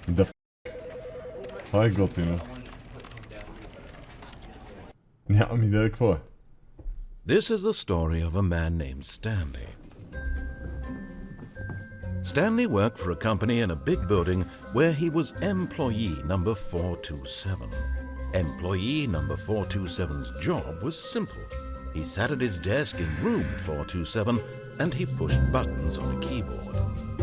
Да. Това е готино. Нямам идея какво е. This is the story of a man named Stanley. Stanley worked for a company in a big building where he was employee number 427. Employee number 427's job was simple. He sat at his desk in room 427 and he pushed buttons on a keyboard.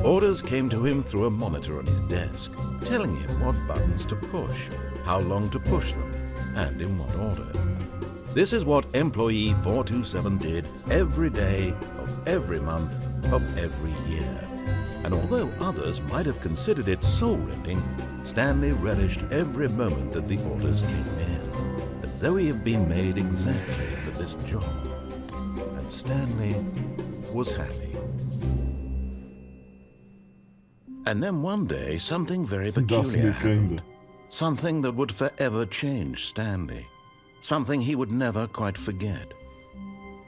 Orders came to him through a monitor on his desk, telling him what buttons to push, how long to push them, and in what order. This is what employee 427 did every day of every month of every year. And although others might have considered it soul-rending, Stanley relished every moment that the orders came in, as though he had been made exactly for this job. And Stanley was happy. And then one day, something very peculiar happened. Something that would forever change Stanley. Something he would never quite forget.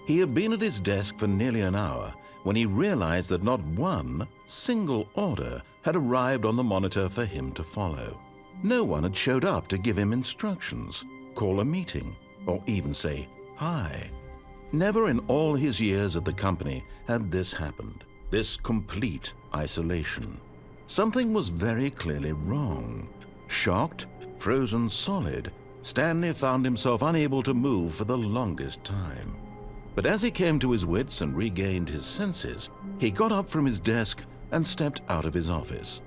He had been at his desk for nearly an hour when he realized that not one single order had arrived on the monitor for him to follow. No one had showed up to give him instructions, call a meeting, or even say hi. Never in all his years at the company had this happened, this complete isolation. Something was very clearly wrong. Shocked, frozen solid, Stanley found himself unable to move for the longest time. But as he came to his wits and regained his senses, he got up from his desk and stepped out of his office.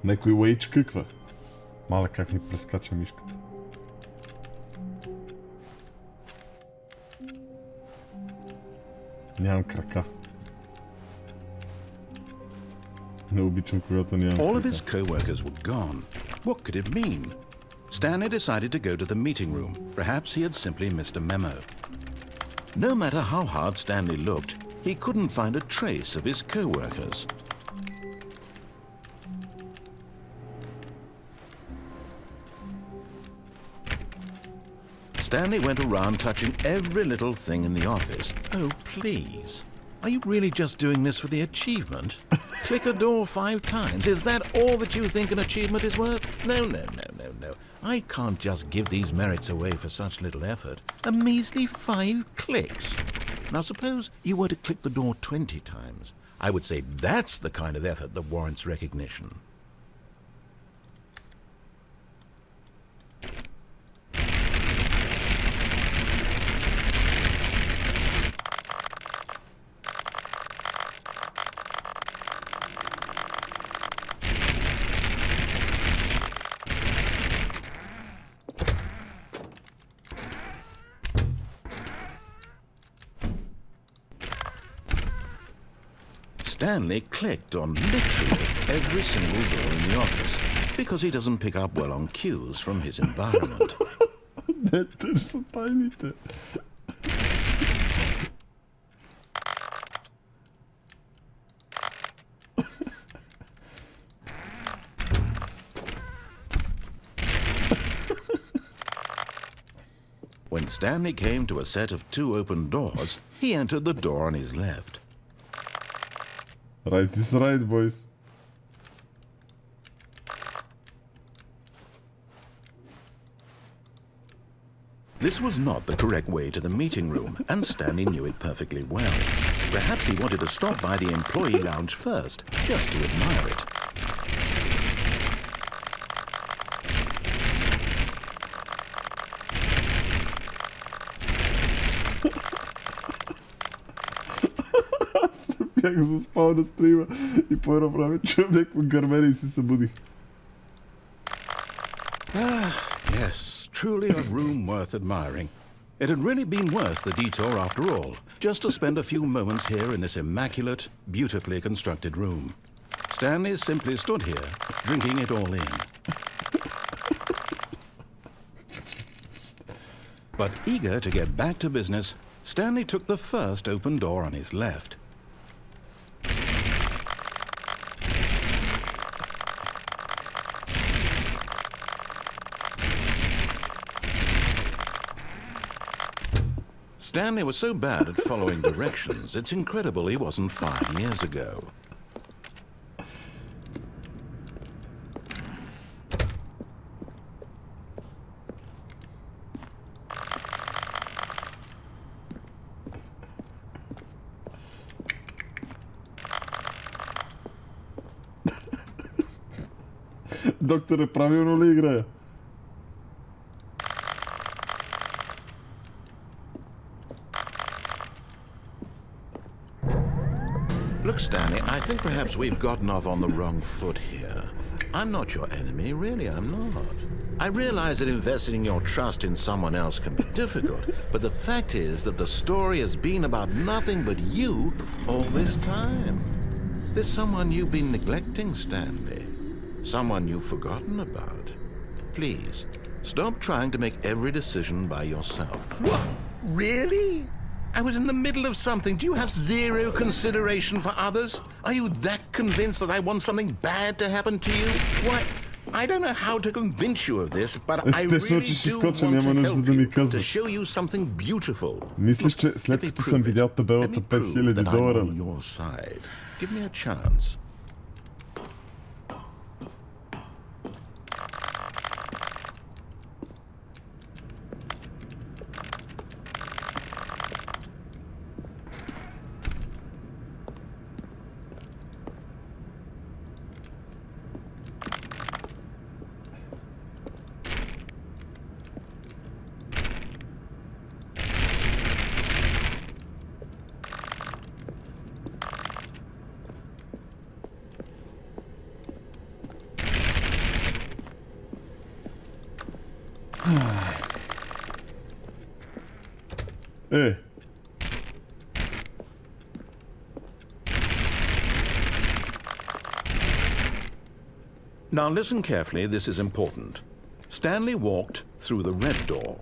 Некой уейч каква? Мала как ми прескача мишката. Нямам крака. Не обичам, когато нямам крака. All of his co-workers were gone. What could it mean? Stanley decided to go to the meeting room. Perhaps he had simply missed a memo. No matter how hard Stanley looked, he couldn't find a trace of his co-workers. Stanley went around touching every little thing in the office. Oh, please. Are you really just doing this for the achievement? Click a door 5 times. Is that all that you think an achievement is worth? No. I can't just give these merits away for such little effort. A measly 5 clicks. Now suppose you were to click the door 20 times. I would say that's the kind of effort that warrants recognition. Stanley clicked on literally every single door in the office because he doesn't pick up well on cues from his environment. са тайните. When Stanley came to a set of 2 open doors, he entered the door on his left. Right is right, boys. This was not the correct way to the meeting room, and Stanley knew it perfectly well. Perhaps he wanted to stop by the employee lounge first, just to admire it. Бях заспал на стрима и по едно време чуем някакво гърмене и се събудих. Yes, truly a room worth admiring. It had really been worth the detour after all, just to spend a few moments here in this immaculate, beautifully constructed room. Stanley simply stood here, drinking it all in. But eager to get back to business, Stanley took the first open door on his left. Stanley was so bad at following directions, it's incredible he wasn't 5 years ago. Докторе, правилно ли играя? Look, Stanley, I think perhaps we've gotten off on the wrong foot here. I'm not your enemy, really, I'm not. I realize that investing your trust in someone else can be difficult, but the fact is that the story has been about nothing but you all this time. There's someone you've been neglecting, Stanley. Someone you've forgotten about. Please, stop trying to make every decision by yourself. What? Really? I was in the middle of something. Do you have zero consideration for others? Are you that convinced that I want something bad to happen to you? Why? I don't know how to convince you of this, but I really do want to help you, to show you something beautiful. Мислиш, че след като съм видял табелата $5000? On your side. Give me a chance. Е. Now listen carefully, this is important. Stanley walked through the red door.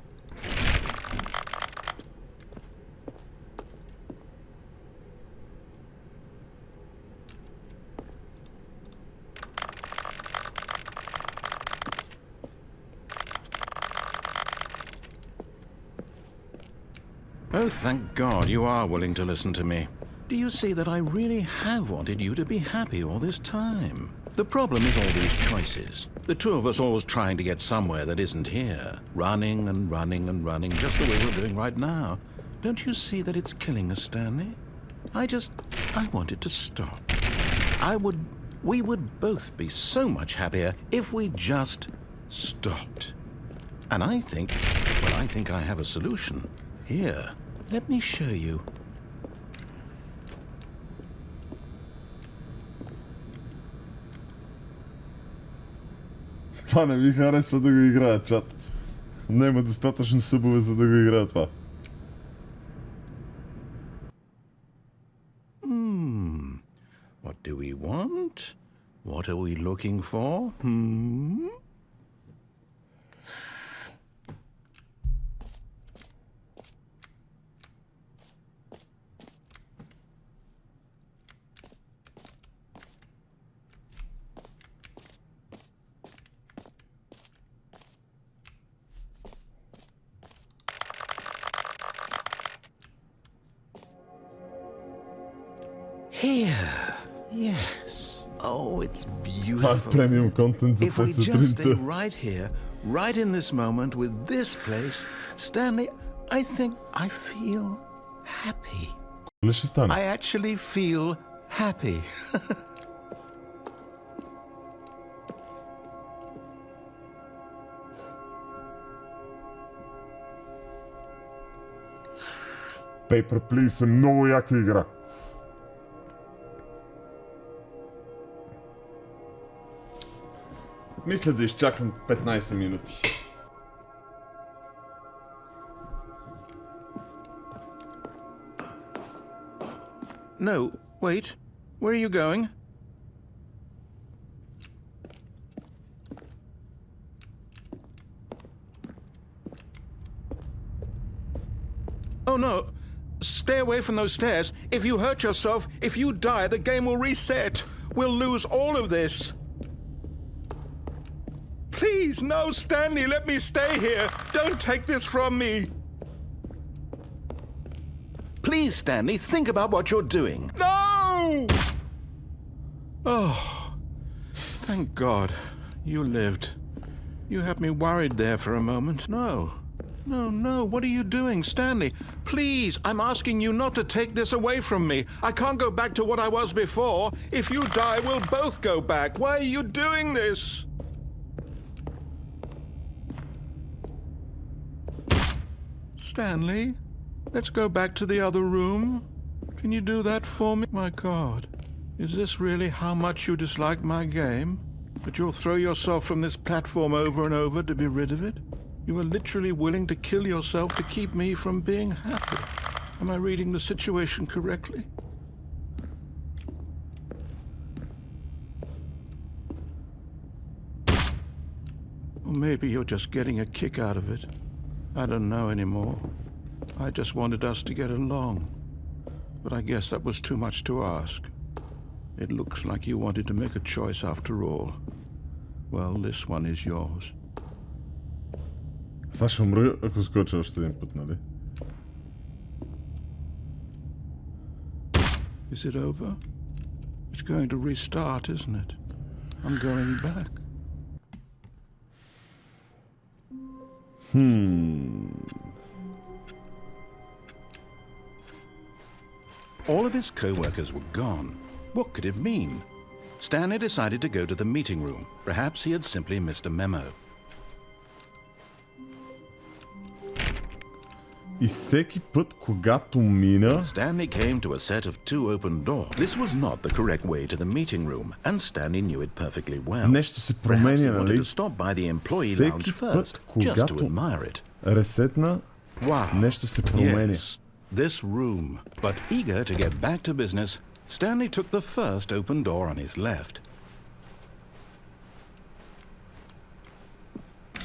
Oh, thank God you are willing to listen to me. Do you see that I really have wanted you to be happy all this time? The problem is all these choices. The two of us always trying to get somewhere that isn't here. Running and running and running, just the way we're doing right now. Don't you see that it's killing us, Stanley? I wanted to stop. We would both be so much happier if we just stopped. And I think I have a solution. Here, let me show you. Това не ми харесва да го играя, чат. Нема достатъчно събове, за да го играя това. What do we want? What are we looking for? Here, yes. Oh, it's beautiful. Premium content за If we just stay сутринта. right here, right in this moment with this place, Stanley, I think I feel happy. Ли ще стане? I actually feel happy. Paper Please е много яка игра. Мисля да изчакам 15 минути. No, wait. Where are you going? Oh no. Stay away from those stairs. If you hurt yourself, if you die, the game will reset. We'll lose all of this. Please, no, Stanley, let me stay here. Don't take this from me. Please, Stanley, think about what you're doing. No! Oh, thank God you lived. You had me worried there for a moment. No, what are you doing, Stanley? Please, I'm asking you not to take this away from me. I can't go back to what I was before. If you die, we'll both go back. Why are you doing this? Stanley, let's go back to the other room. Can you do that for me? My God, is this really how much you dislike my game? That you'll throw yourself from this platform over and over to be rid of it? You are literally willing to kill yourself to keep me from being happy. Am I reading the situation correctly? Or maybe you're just getting a kick out of it. I don't know anymore. I just wanted us to get along. But I guess that was too much to ask. It looks like you wanted to make a choice after all. Well, this one is yours. Сега ще умра, ако скоча още един път, нали? Is it over? It's going to restart, isn't it? I'm going back. All of his co-workers were gone. What could it mean? Stanley decided to go to the meeting room. Perhaps he had simply missed a memo. И всеки път, когато мина... Stanley came to a set of two open doors. This was not the correct way to the meeting room, and Stanley knew it perfectly well. Нещо се променя, нали? Всеки път, когато ресетна, нещо се променя. Yes, this room. But eager to get back to business, Stanley took the first open door on his left.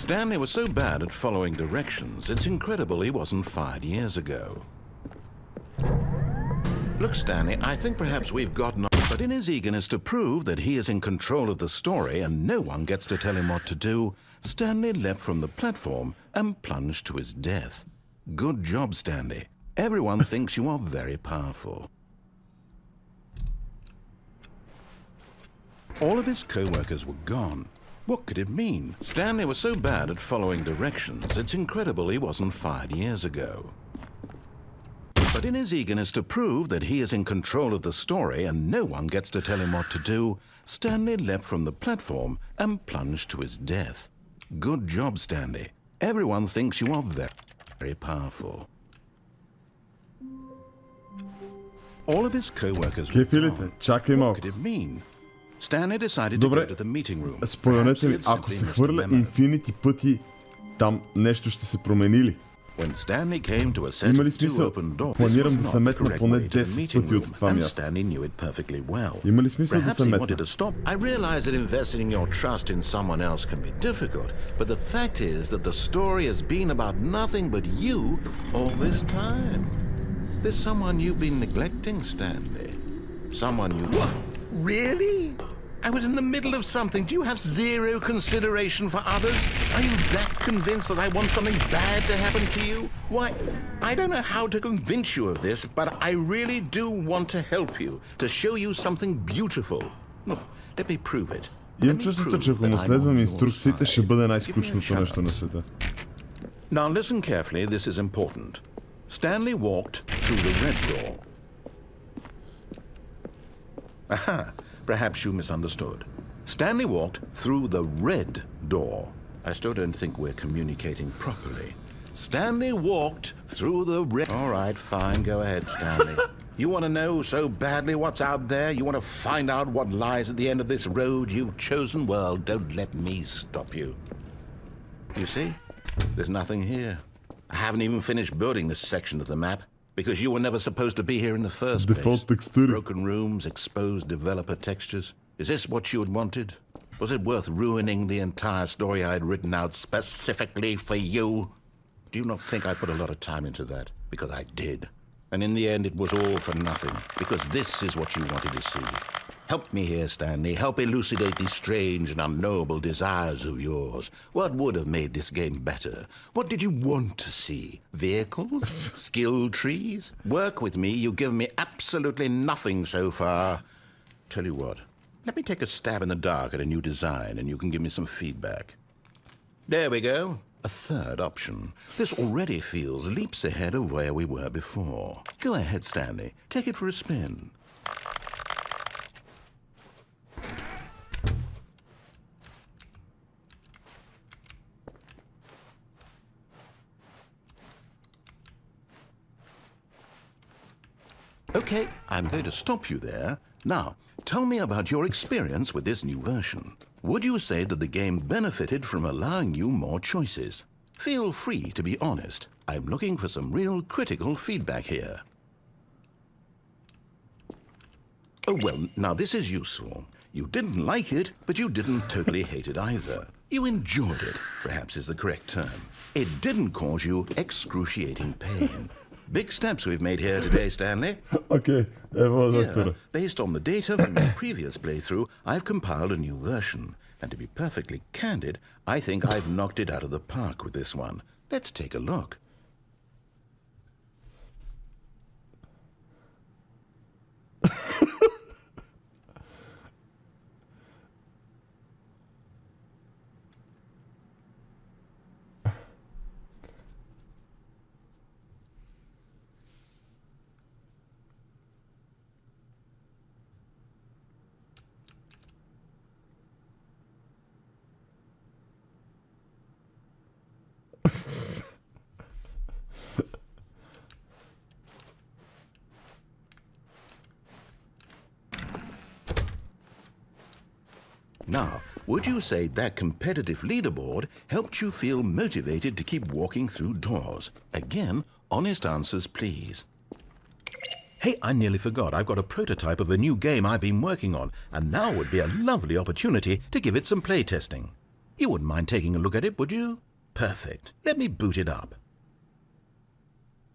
Stanley was so bad at following directions, it's incredible he wasn't fired years ago. Look, Stanley, I think perhaps we've gotten on, but in his eagerness to prove that he is in control of the story and no one gets to tell him what to do, Stanley leapt from the platform and plunged to his death. Good job, Stanley. Everyone thinks you are very powerful. All of his co-workers were gone. What could it mean? Stanley was so bad at following directions, it's incredible he wasn't fired years ago. But in his eagerness to prove that he is in control of the story and no one gets to tell him what to do, Stanley leapt from the platform and plunged to his death. Good job, Stanley. Everyone thinks you are very, very powerful. All of his co-workers were gone. What could it mean? Stanley decided to go to the meeting room. Споменете ми, ако се хвърля инфинити пъти, там нещо ще се промени ли? Има ли смисъл? Планирам да се метна поне 10 пъти от това място. Има ли смисъл да се метна? I realize that investing your trust in someone else can be difficult, but the fact is that the story has been about nothing but you all this time. There's someone you've been neglecting, Stanley. Someone you... What? Really? I was in the middle of something. Do you have zero consideration for others? Are you that convinced that I want something bad to happen to you? Why, I don't know how to convince you of this, but I really do want to help you, to show you something beautiful. Look, let me prove it. Имам чувството, че ако му следвам инструкциите, ще бъде най-скучното нещо на света. Now listen carefully, this is important. Stanley walked through the red door. Aha, perhaps you misunderstood. Stanley walked through the red door. I still don't think we're communicating properly. Stanley walked through the red... All right, fine, go ahead, Stanley. You want to know so badly what's out there? You want to find out what lies at the end of this road you've chosen? Well, don't let me stop you. You see? There's nothing here. I haven't even finished building this section of the map. Because you were never supposed to be here in the first place. Broken rooms, exposed developer textures. Is this what you had wanted? Was it worth ruining the entire story I had written out specifically for you? Do you not think I put a lot of time into that? Because I did. And in the end, it was all for nothing. Because this is what you wanted to see. Help me here, Stanley. Help elucidate these strange and unknowable desires of yours. What would have made this game better? What did you want to see? Vehicles? Skill trees? Work with me. You've given me absolutely nothing so far. Tell you what. Let me take a stab in the dark at a new design and you can give me some feedback. There we go. A third option. This already feels leaps ahead of where we were before. Go ahead, Stanley. Take it for a spin. Okay, I'm going to stop you there. Now, tell me about your experience with this new version. Would you say that the game benefited from allowing you more choices? Feel free to be honest. I'm looking for some real critical feedback here. Oh, well, now this is useful. You didn't like it, but you didn't totally hate it either. You enjoyed it, perhaps is the correct term. It didn't cause you excruciating pain. Big steps we've made here today, Stanley. Okay, Here, based on the data from your previous playthrough, I've compiled a new version. And to be perfectly candid, I think I've knocked it out of the park with this one. Let's take a look. Now, would you say that competitive leaderboard helped you feel motivated to keep walking through doors? Again, honest answers, please. Hey, I nearly forgot. I've got a prototype of a new game I've been working on, and now would be a lovely opportunity to give it some playtesting. You wouldn't mind taking a look at it, would you? Perfect. Let me boot it up.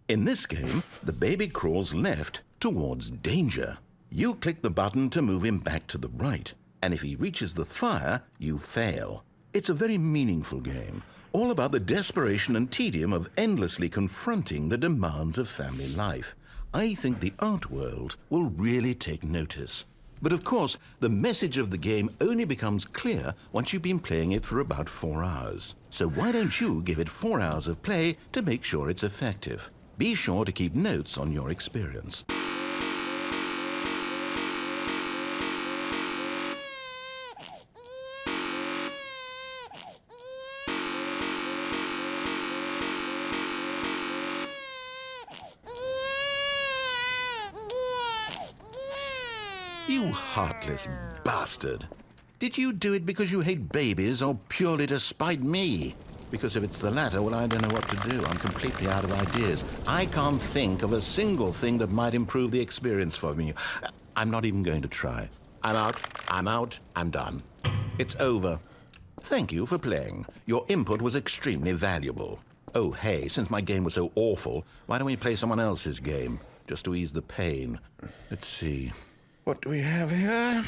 In this game, the baby crawls left towards danger. You click the button to move him back to the right. And if he reaches the fire, you fail. It's a very meaningful game, all about the desperation and tedium of endlessly confronting the demands of family life. I think the art world will really take notice. But of course, the message of the game only becomes clear once you've been playing it for about 4 hours. So why don't you give it 4 hours of play to make sure it's effective? Be sure to keep notes on your experience. You heartless bastard. Did you do it because you hate babies or purely to spite me? Because if it's the latter, well, I don't know what to do. I'm completely out of ideas. I can't think of a single thing that might improve the experience for me. I'm not even going to try. I'm out, I'm done. It's over. Thank you for playing. Your input was extremely valuable. Oh, hey, since my game was so awful, why don't we play someone else's game? Just to ease the pain. Let's see. What do we have here?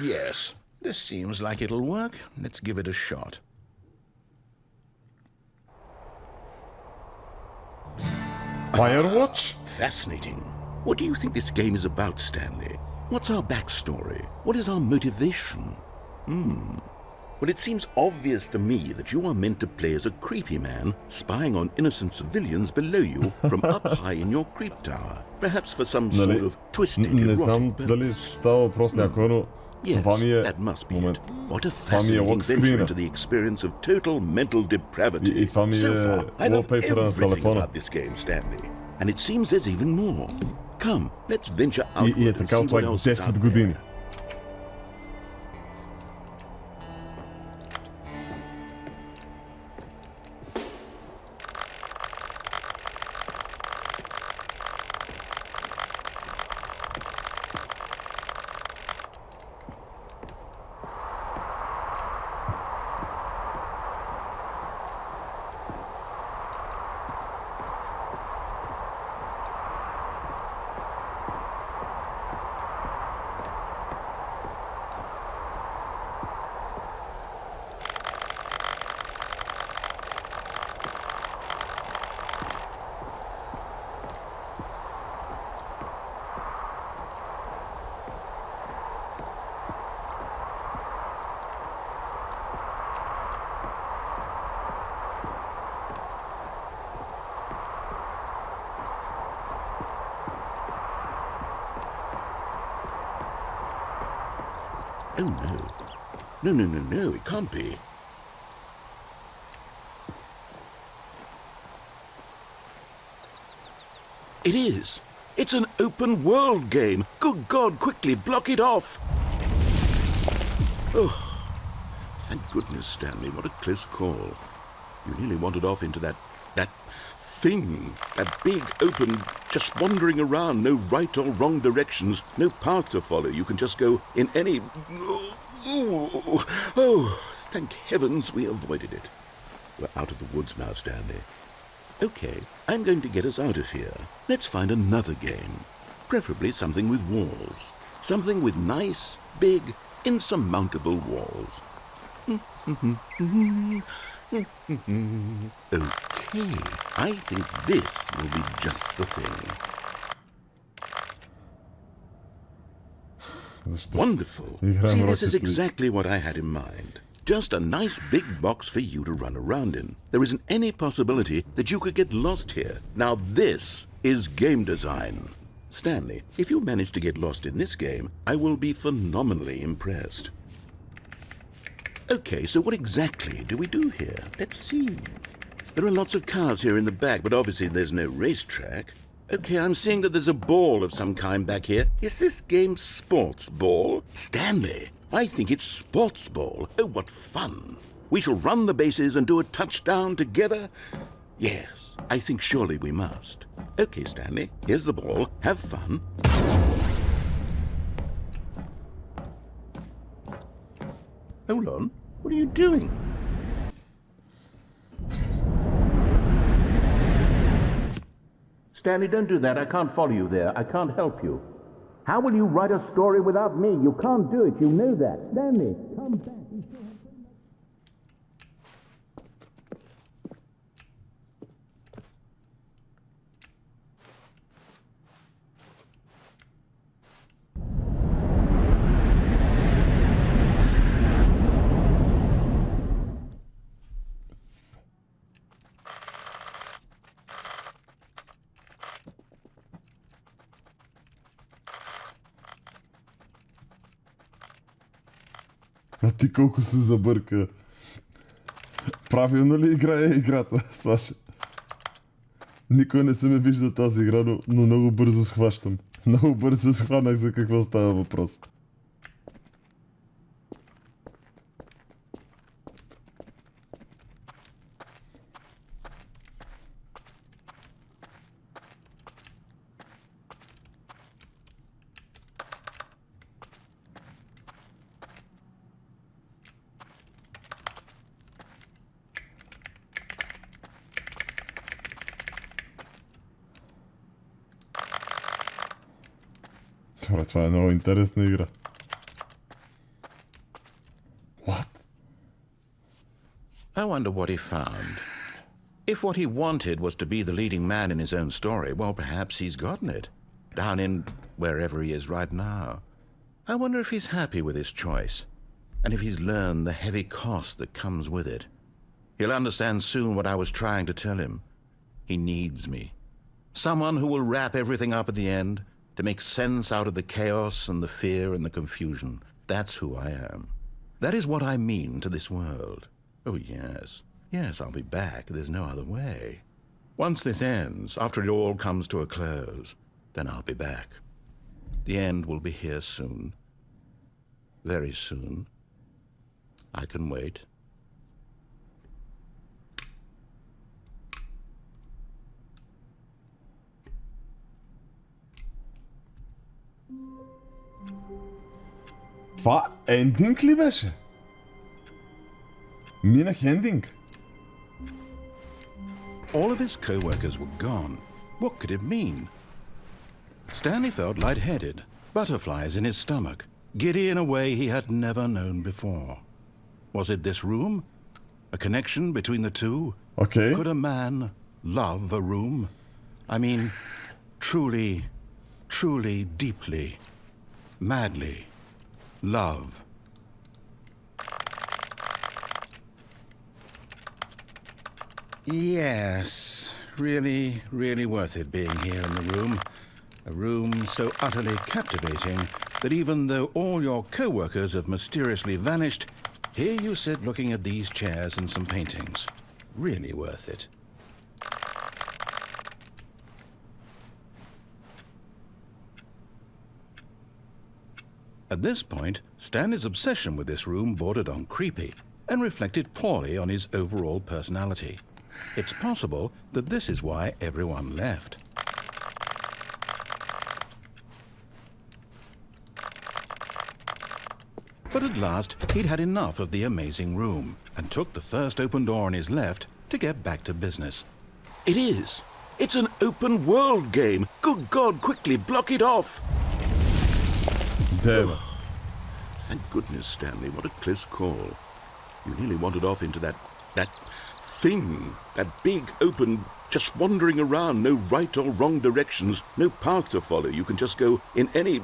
Yes, this seems like it'll work. Let's give it a shot. Firewatch? Fascinating. What do you think this game is about, Stanley? What's our backstory? What is our motivation? Well, it seems obvious to me that you are meant to play as a creepy man spying on innocent civilians below you from up high in your creep tower. Perhaps for some sort of twisted erotic purpose. Yes, that must be it. What a fascinating venture into the experience of total mental depravity. So far, I love everything about this game, Stanley. And it seems there's even more. Come, let's venture outward and see what else is out there. Oh, no. No, it can't be. It is. It's an open world game. Good God, quickly, block it off. Oh, thank goodness, Stanley. What a close call. You nearly wandered off into that thing. That big, open, just wandering around. No right or wrong directions. No path to follow. You can just go in any... Oh, thank heavens we avoided it. We're out of the woods now, Stanley. Okay, I'm going to get us out of here. Let's find another game. Preferably something with walls. Something with nice, big, insurmountable walls. Okay, I think this will be just the thing. Wonderful. See, this is exactly what I had in mind. Just a nice big box for you to run around in. There isn't any possibility that you could get lost here. Now this is game design. Stanley, if you manage to get lost in this game, I will be phenomenally impressed. Okay, so what exactly do we do here? Let's see. There are lots of cars here in the back, but obviously there's no racetrack. Okay, I'm seeing that there's a ball of some kind back here. Is this game sports ball? Stanley, I think it's sports ball. Oh, what fun. We shall run the bases and do a touchdown together. Yes, I think surely we must. Okay, Stanley, here's the ball. Have fun. Hold on. What are you doing? Stanley, don't do that. I can't follow you there. I can't help you. How will you write a story without me? You can't do it. You know that. Stanley, come back. А ти колко се забърка. Правилно ли играе играта, Саша? Никой не се ме вижда тази игра, но много бързо схващам. Много бързо схванах за какво става въпрос. Това е много интересна игра. What? I wonder what he found. If what he wanted was to be the leading man in his own story, well, perhaps he's gotten it. Down in wherever he is right now. I wonder if he's happy with his choice. And if he's learned the heavy cost that comes with it. He'll understand soon what I was trying to tell him. He needs me. Someone who will wrap everything up at the end, to make sense out of the chaos and the fear and the confusion. That's who I am. That is what I mean to this world. Oh, yes. Yes, I'll be back. There's no other way. Once this ends, after it all comes to a close, then I'll be back. The end will be here soon. Very soon. I can wait. Това ендинг ли беше? Минах ендинг. All of his co-workers were gone. What could it mean? Stanley felt lightheaded, butterflies in his stomach, giddy in a way he had never known before. Was it this room? A connection between the two? Okay. Could a man love a room? I mean, truly, truly, deeply, madly love. Yes, really, really worth it being here in the room. A room so utterly captivating that even though all your co-workers have mysteriously vanished, here you sit looking at these chairs and some paintings. Really worth it. At this point, Stanley's obsession with this room bordered on creepy and reflected poorly on his overall personality. It's possible that this is why everyone left. But at last, he'd had enough of the amazing room and took the first open door on his left to get back to business. It is! It's an open world game! Good God, quickly block it off! Damn. Thank goodness, Stanley, what a close call. You nearly wandered off into that thing, that big, open, just wandering around, no right or wrong directions, no path to follow. You can just go in any...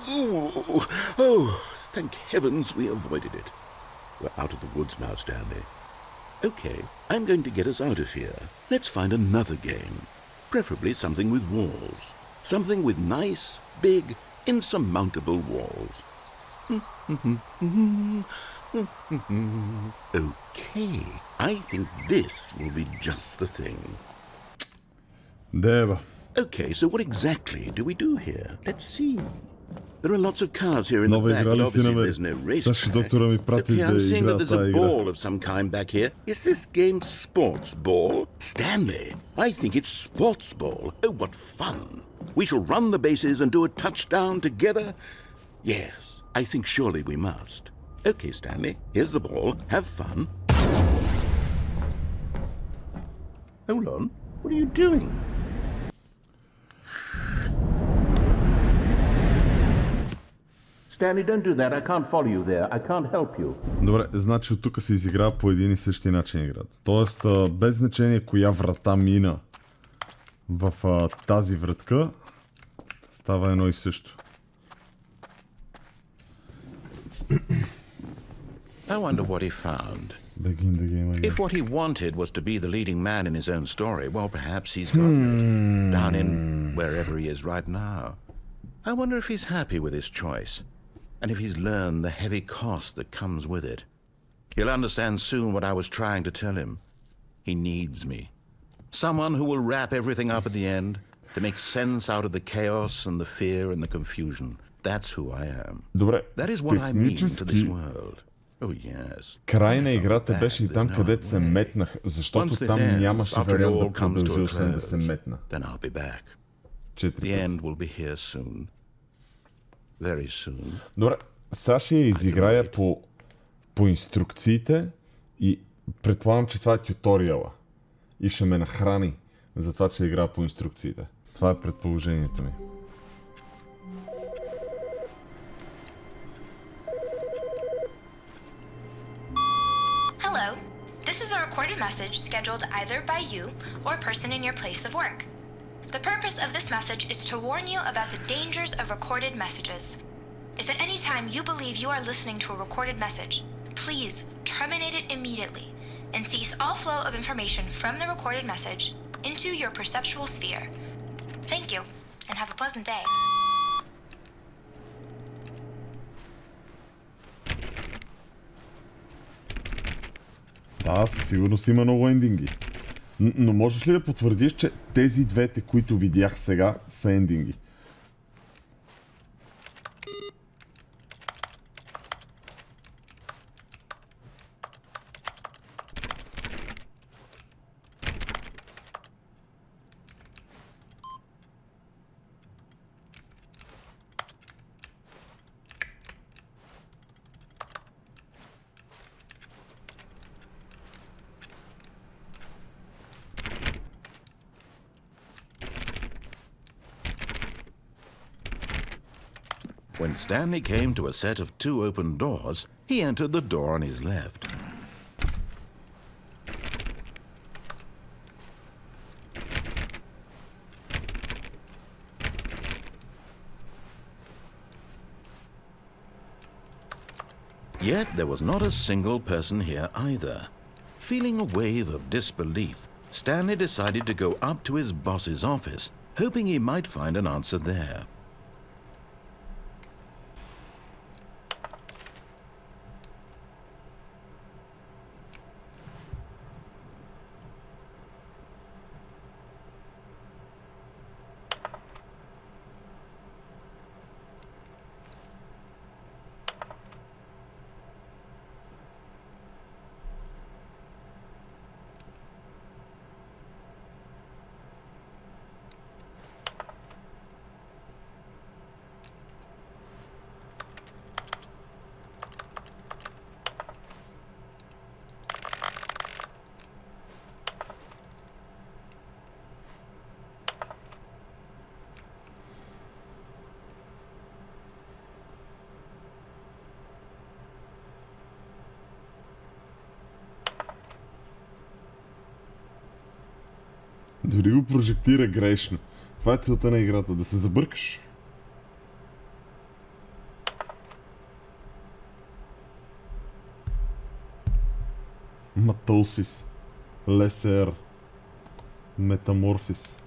Oh, thank heavens we avoided it. We're out of the woods now, Stanley. Okay, I'm going to get us out of here. Let's find another game. Preferably something with walls. Something with nice, big, insurmountable walls. Okay, I think this will be just the thing. Деба. Okay, so what exactly do we do here? Let's see. There are lots of cars here in the Нова back, игра but ли си obviously намери? there's no Сашо racetrack. доктора ми прати Okay, I'm да seeing игра that there's тази a игра. ball of some kind back here. Is this game sports ball? Stanley, I think it's sports ball. Oh, what fun. We shall run the bases and do a touchdown together? Yes, I think surely we must. Okay, Stanley, here's the ball. Have fun. Hold on. What are you doing? Stanley, don't do that. I can't follow you there. I can't help you. Добре, значи от тук се изиграва по един и същи начин играта. Тоест, без значение коя врата мина в тази вратка, става едно и също. I wonder what he found. Begin the game again. If what he wanted was to be the leading man in his own story, well, perhaps he's gotten it, down in wherever he is right now. I wonder if he's happy with his choice, and if he's learned the heavy cost that comes with it. He'll understand soon what I was trying to tell him. He needs me. Someone who will wrap everything up at the end, to make sense out of the chaos and the fear and the confusion. That's who I am. Добре, That is what I mean to this технически world. Oh, yes. край на играта беше и там, където се метнах, защото там нямаше вариант да продължа, освен да се метна. Then I'll be back. 4 The пъти. end will be here soon. Very soon. Добре, сега ще я изиграя по инструкциите и предполагам, че това е тюториала. И ще ме нахрани за това, че играя по инструкциите. Това е предположението ми. Hello. This is a recorded message scheduled either by you or a person in your place of work. The purpose of this message is to warn you about the dangers of recorded messages. If at any time you believe you are listening to a recorded message, please terminate it immediately and cease all flow of information from the recorded message into your perceptual sphere. Thank you, and have a pleasant day. Да, със сигурност има много ендинги. Но можеш ли да потвърдиш, че тези двете, които видях сега, са ендинги? When Stanley came to a set of 2 open doors, he entered the door on his left. Yet there was not a single person here either. Feeling a wave of disbelief, Stanley decided to go up to his boss's office, hoping he might find an answer there. Дори го прожектира грешно. Това е целта на играта, да се забъркаш. Матолсис. Лесер. Метаморфис.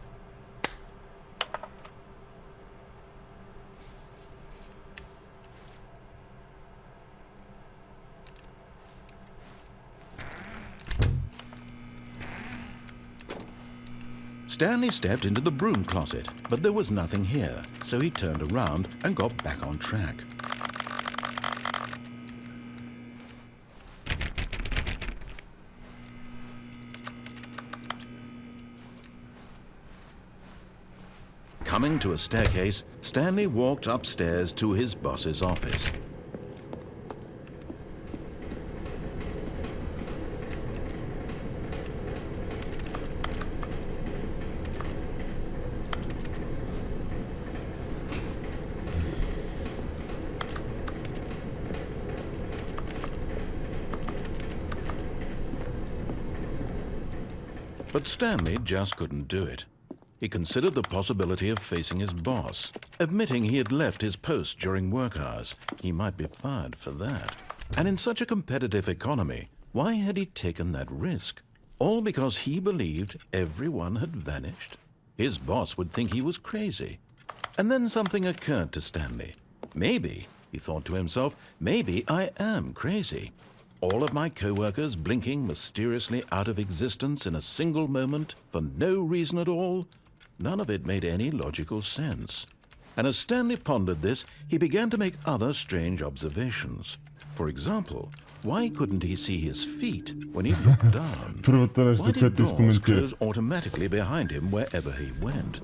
Stanley stepped into the broom closet, but there was nothing here, so he turned around and got back on track. Coming to a staircase, Stanley walked upstairs to his boss's office. But Stanley just couldn't do it. He considered the possibility of facing his boss, admitting he had left his post during work hours. He might be fired for that. And in such a competitive economy, why had he taken that risk? All because he believed everyone had vanished? His boss would think he was crazy. And then something occurred to Stanley. Maybe, he thought to himself, maybe I am crazy. All of my co-workers blinking mysteriously out of existence in a single moment for no reason at all? None of it made any logical sense. And as Stanley pondered this, he began to make other strange observations. For example, why couldn't he see his feet when he looked down? Why did doors close automatically behind him wherever he went?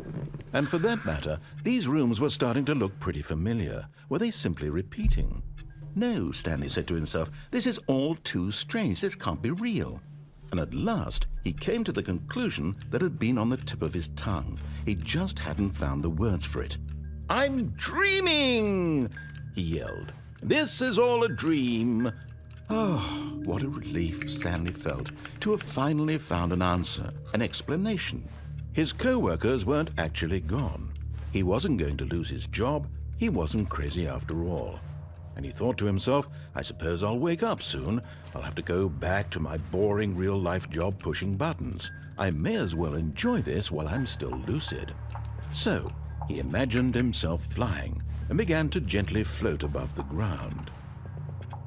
And for that matter, these rooms were starting to look pretty familiar. Were they simply repeating? No, Stanley said to himself, this is all too strange. This can't be real. And at last, he came to the conclusion that had been on the tip of his tongue. He just hadn't found the words for it. I'm dreaming, he yelled. This is all a dream. Oh, what a relief Stanley felt to have finally found an answer, an explanation. His co-workers weren't actually gone. He wasn't going to lose his job. He wasn't crazy after all. And he thought to himself, I suppose I'll wake up soon. I'll have to go back to my boring real-life job pushing buttons. I may as well enjoy this while I'm still lucid. So he imagined himself flying and began to gently float above the ground.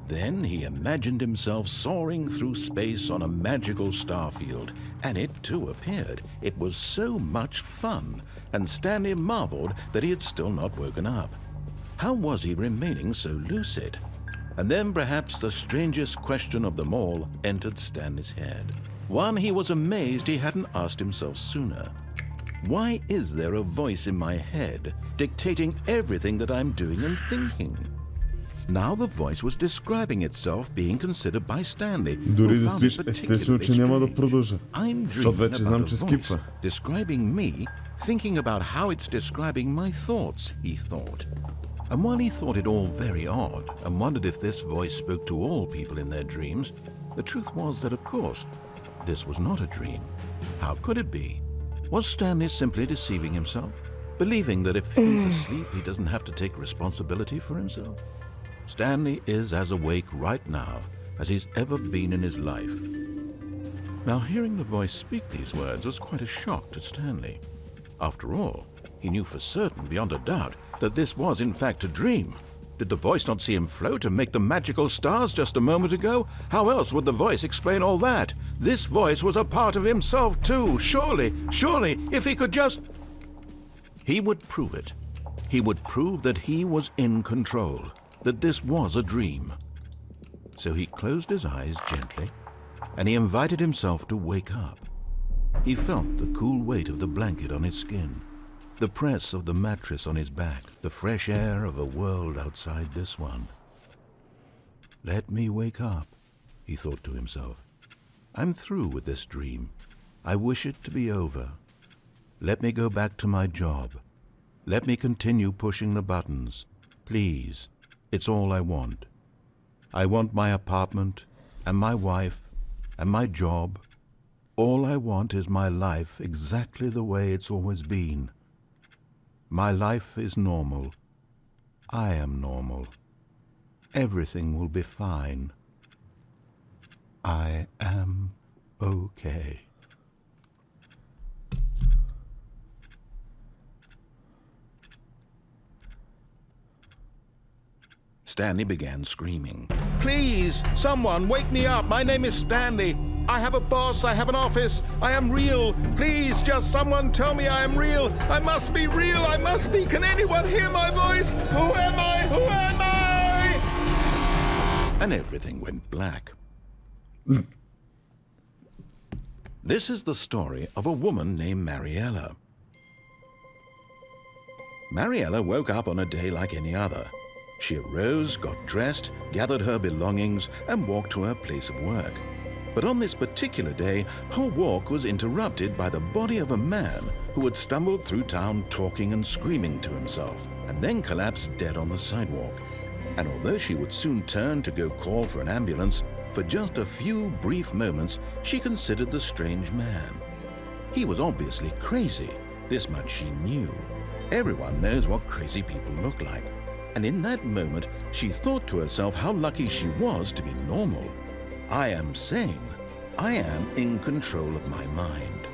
Then he imagined himself soaring through space on a magical starfield, and it too appeared. It was so much fun, and Stanley marveled that he had still not woken up. How was he remaining so lucid? And then perhaps the strangest question of them all entered Stanley's head. One he was amazed he hadn't asked himself sooner. Why is there a voice in my head dictating everything that I'm doing and thinking? Now the voice was describing itself being considered by Stanley, who found it particularly strange. I'm dreaming about a voice describing me, thinking about how it's describing my thoughts, he thought. And while he thought it all very odd and wondered if this voice spoke to all people in their dreams, the truth was that, of course, this was not a dream. How could it be? Was Stanley simply deceiving himself, believing that if he's asleep, he doesn't have to take responsibility for himself? Stanley is as awake right now as he's ever been in his life. Now, hearing the voice speak these words was quite a shock to Stanley. After all, he knew for certain, beyond a doubt, that this was in fact a dream. Did the voice not see him float and make the magical stars just a moment ago? How else would the voice explain all that? This voice was a part of himself too. Surely, if he could just... He would prove it. He would prove that he was in control, that this was a dream. So he closed his eyes gently, and he invited himself to wake up. He felt the cool weight of the blanket on his skin, the press of the mattress on his back, the fresh air of a world outside this one. Let me wake up, he thought to himself. I'm through with this dream. I wish it to be over. Let me go back to my job. Let me continue pushing the buttons. Please, it's all I want. I want my apartment and my wife and my job All I want is my life exactly the way it's always been. My life is normal. I am normal. Everything will be fine. I am okay. Stanley began screaming. Please, someone, wake me up. My name is Stanley. I have a boss. I have an office. I am real. Please, just someone tell me I am real. I must be real. I must be. Can anyone hear my voice? Who am I? Who am I? And everything went black. This is the story of a woman named Mariella. Mariella woke up on a day like any other. She arose, got dressed, gathered her belongings, and walked to her place of work. But on this particular day, her walk was interrupted by the body of a man who had stumbled through town talking and screaming to himself, and then collapsed dead on the sidewalk. And although she would soon turn to go call for an ambulance, for just a few brief moments, she considered the strange man. He was obviously crazy. This much she knew. Everyone knows what crazy people look like. And in that moment, she thought to herself how lucky she was to be normal. I am sane. I am in control of my mind.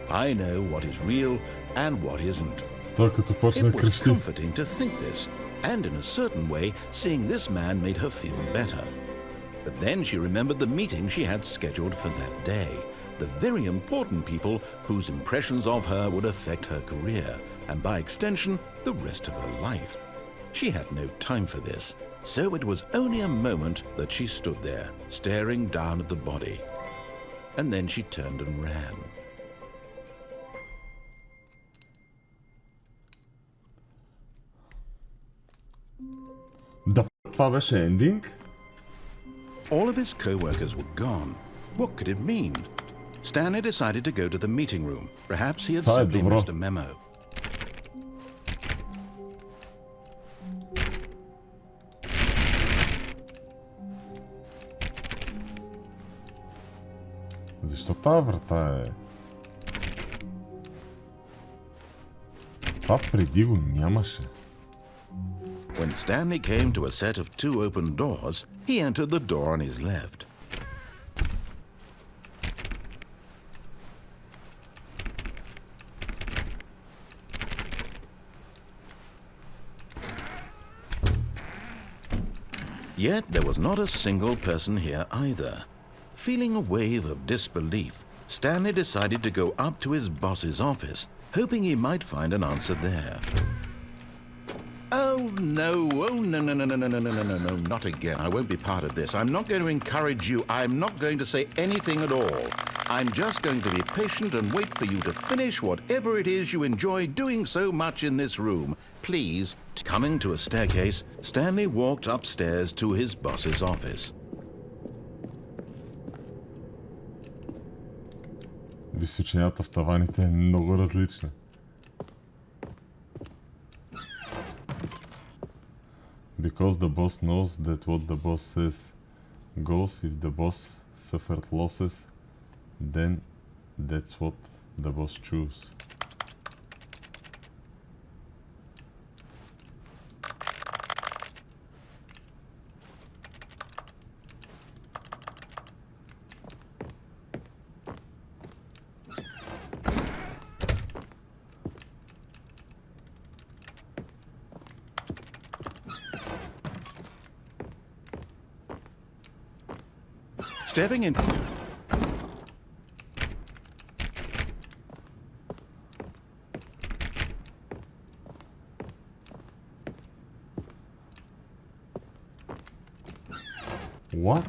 I know what is real and what isn't. It was comforting to think this, and in a certain way, seeing this man made her feel better. But then she remembered the meeting she had scheduled for that day, the very important people whose impressions of her would affect her career, and by extension, the rest of her life. She had no time for this, so it was only a moment that she stood there, staring down at the body. And then she turned and ran. Това беше ending? All of his co-workers were gone. What could it mean? Stanley decided to go to the meeting room. Perhaps he had simply missed a memo. Защо тази врата е? Това преди го нямаше. When Stanley came to a set of two open doors, he entered the door on his left. Yet there was not a single person here either. Feeling a wave of disbelief, Stanley decided to go up to his boss's office, hoping he might find an answer there. Oh no, no, not again. I won't be part of this. I'm not going to encourage you. I'm not going to say anything at all. I'm just going to be patient and wait for you to finish whatever it is you enjoy doing so much in this room. Please. Coming to a staircase, Stanley walked upstairs to his boss's office. Височината в таваните е много различна. Because the boss knows that what the boss says goes, if the boss suffered losses, then that's what the boss choose. Stepping in. What?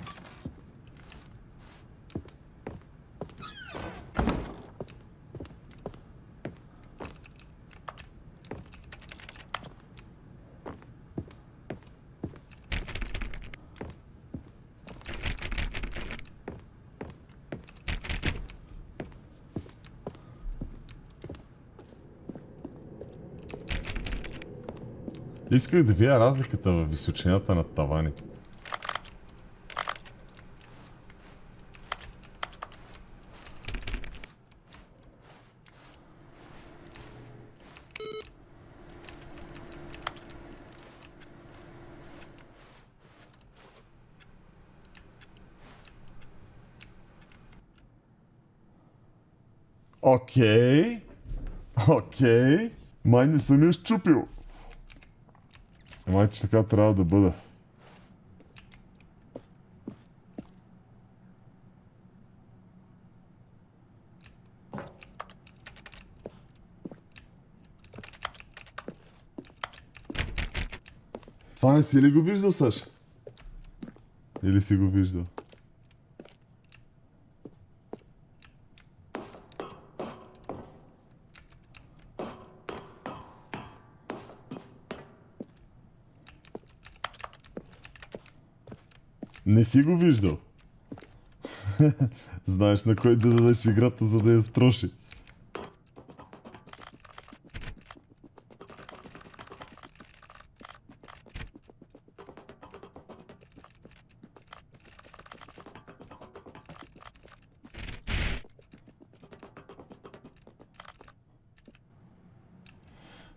Исках да видя разликата във височината на таваните. Окей. Май не съм я счупил. Май, че така трябва да бъде. Това не си ли го виждал, Саша? Или си го виждал? Не си го виждал. Знаеш на кой да дадеш играта, за да я строши.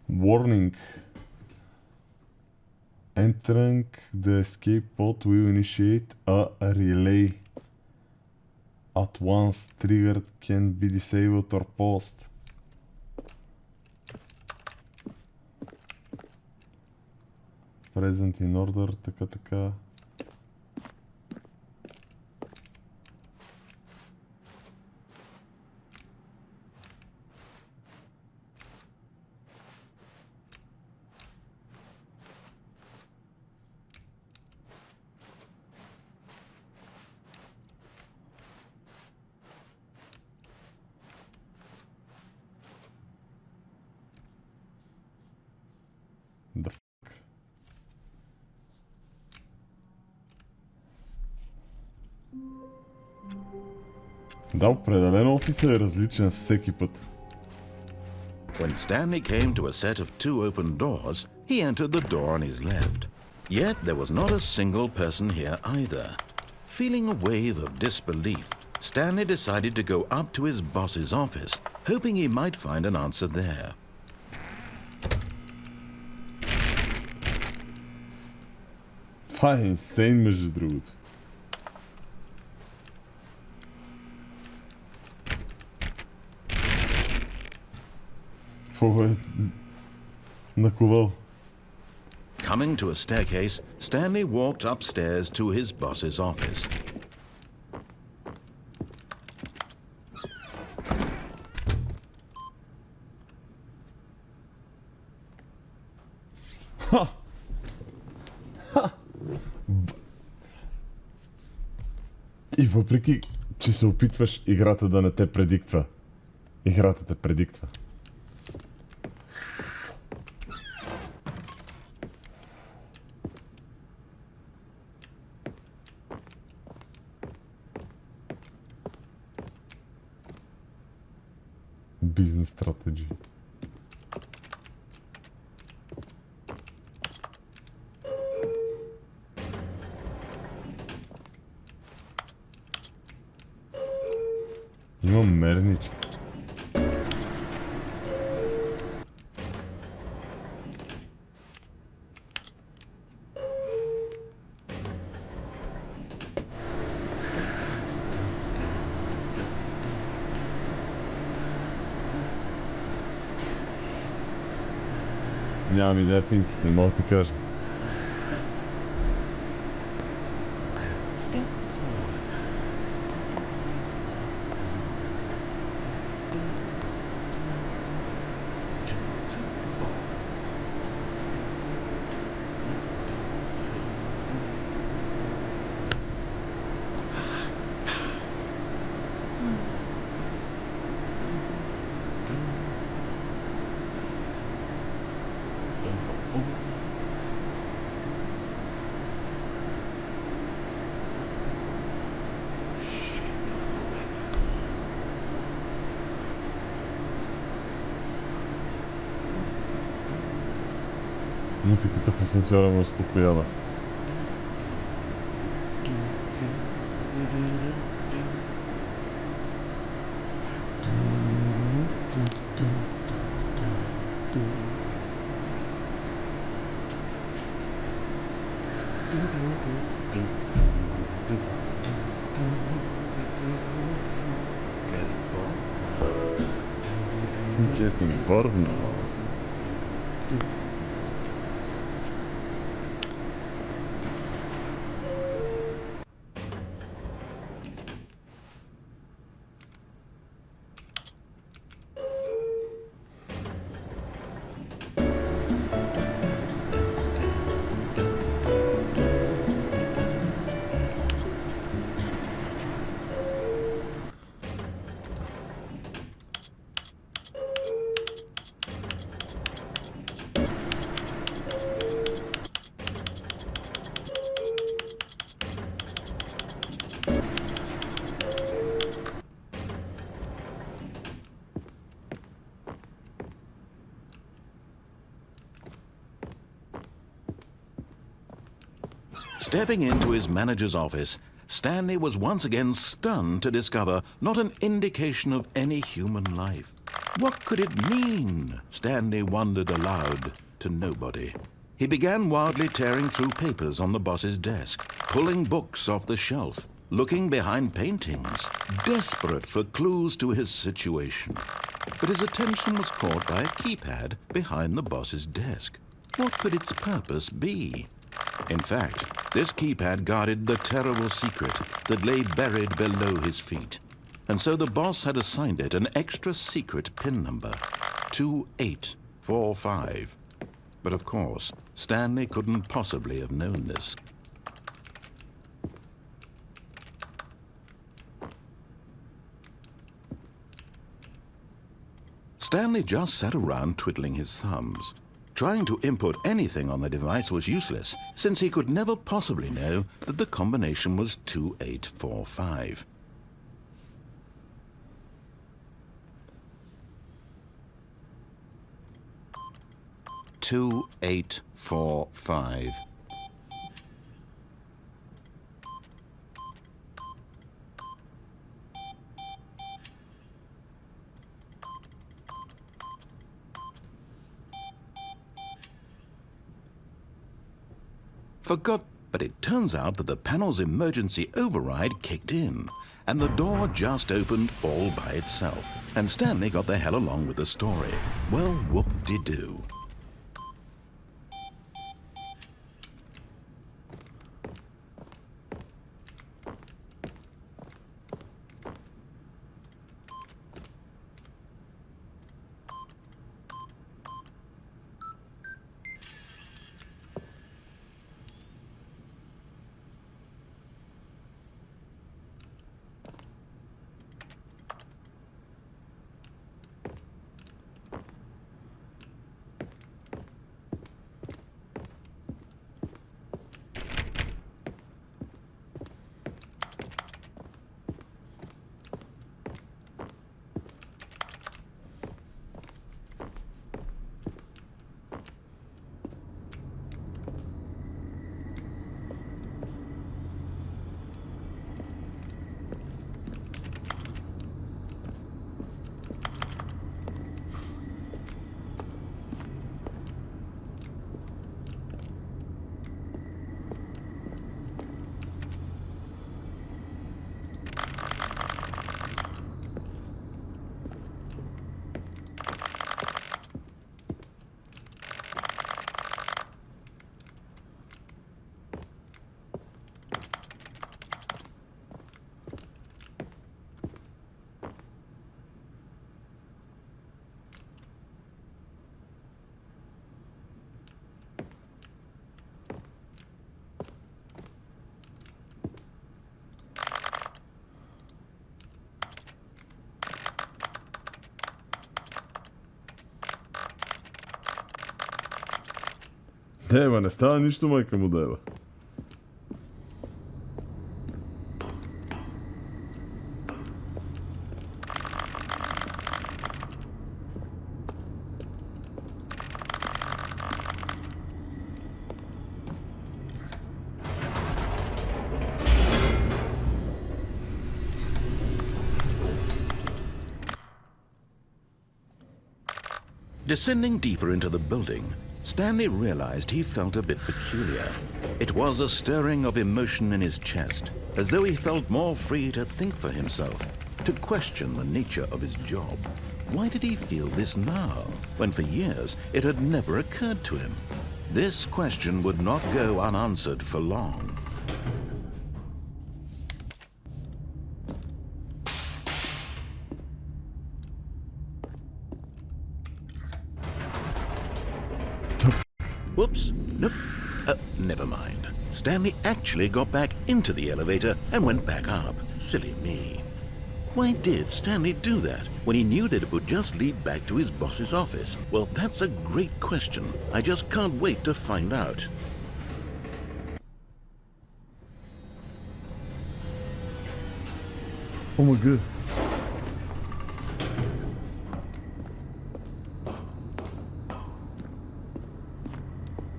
Warning. Entering the escape pod will initiate a relay. At once triggered can be disabled or paused. Present in order, така. Да, определено офисът е различен всеки път. When Stanley came to a set of 2 open doors, he entered the door on his left. Yet there was not a single person here either. Feeling a wave of disbelief, Stanley decided to go up to his boss's office, hoping he might find an answer there. Това е инсейн, между другото. Какво е наковал? Coming to a staircase, Stanley walked upstairs to his boss's office. И въпреки, че се опитваш играта да не те предиктва, играта те предиктва. Бизнес стратегии. Имам мернички. Нямам идея, Пинки, не мога да ти кажа. Музиката в асансьора ме успокоява. Getting warm. Stepping into his manager's office, Stanley was once again stunned to discover not an indication of any human life. What could it mean? Stanley wondered aloud to nobody. He began wildly tearing through papers on the boss's desk, pulling books off the shelf, looking behind paintings, desperate for clues to his situation. But his attention was caught by a keypad behind the boss's desk. What could its purpose be? In fact, this keypad guarded the terrible secret that lay buried below his feet. And so the boss had assigned it an extra secret PIN number, 2845. But of course, Stanley couldn't possibly have known this. Stanley just sat around twiddling his thumbs. Trying to input anything on the device was useless, since he could never possibly know that the combination was 2845. But it turns out that the panel's emergency override kicked in, and the door just opened all by itself, and Stanley got the hell along with the story. Well, whoop-de-doo. Дева, не става нищо, майка му дева. Descending deeper into the building, Stanley realized he felt a bit peculiar. It was a stirring of emotion in his chest, as though he felt more free to think for himself, to question the nature of his job. why did he feel this now, when for years it had never occurred to him? This question would not go unanswered for long. Whoops, nope, never mind. Stanley actually got back into the elevator and went back up. Silly me. Why did Stanley do that when he knew that it would just lead back to his boss's office? Well, that's a great question. I just can't wait to find out. Oh my god.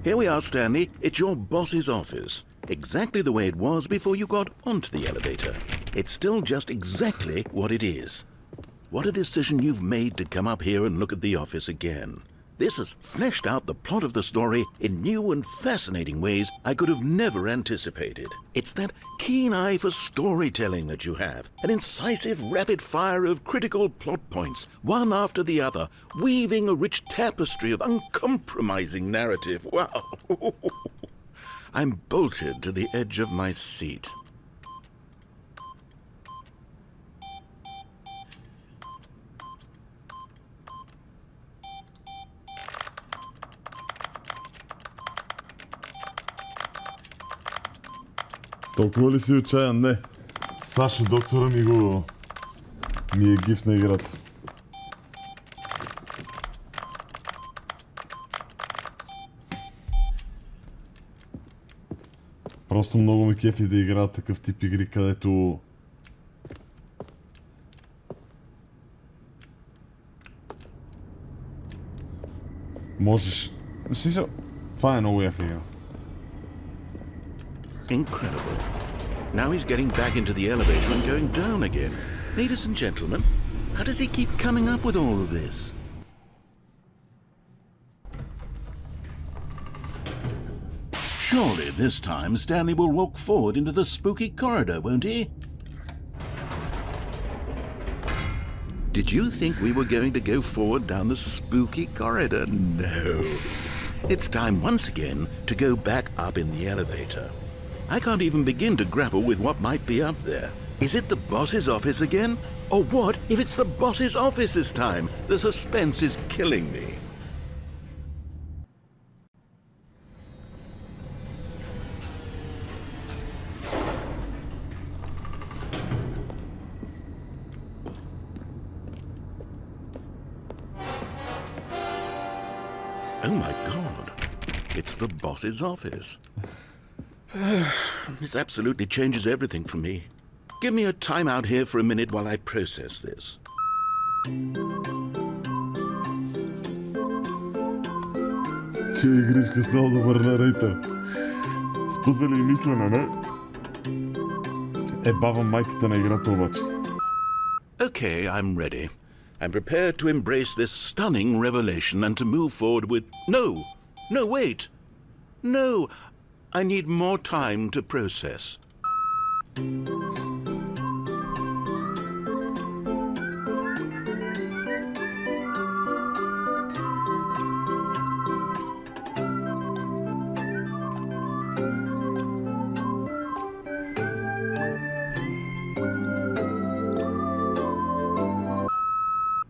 Here we are, Stanley. It's your boss's office. Exactly the way it was before you got onto the elevator. It's still just exactly what it is. What a decision you've made to come up here and look at the office again. This has fleshed out the plot of the story in new and fascinating ways I could have never anticipated. It's that keen eye for storytelling that you have, an incisive rapid fire of critical plot points, one after the other, weaving a rich tapestry of uncompromising narrative. Wow! I'm bolted to the edge of my seat. Толкова ли си отчаян? Не. Сашо, доктора ми е гиф на играта. Просто много ме кефи да играя такъв тип игри, където можеш... Това е много яка игра. Incredible. Now he's getting back into the elevator and going down again. Ladies and gentlemen, how does he keep coming up with all of this? Surely this time Stanley will walk forward into the spooky corridor, won't he? Did you think we were going to go forward down the spooky corridor? No. It's time once again to go back up in the elevator. I can't even begin to grapple with what might be up there. Is it the boss's office again? Or what if it's the boss's office this time? The suspense is killing me. Oh my God, it's the boss's office. This absolutely changes everything for me. Give me a time out here for a minute while I process this. Че игричка с много добър нарейтър. С пъзели и мислене, не? Бава майката на играта обаче. Okay, I'm ready. I'm prepared to embrace this stunning revelation and to move forward with... No! No, wait! No! I need more time to process.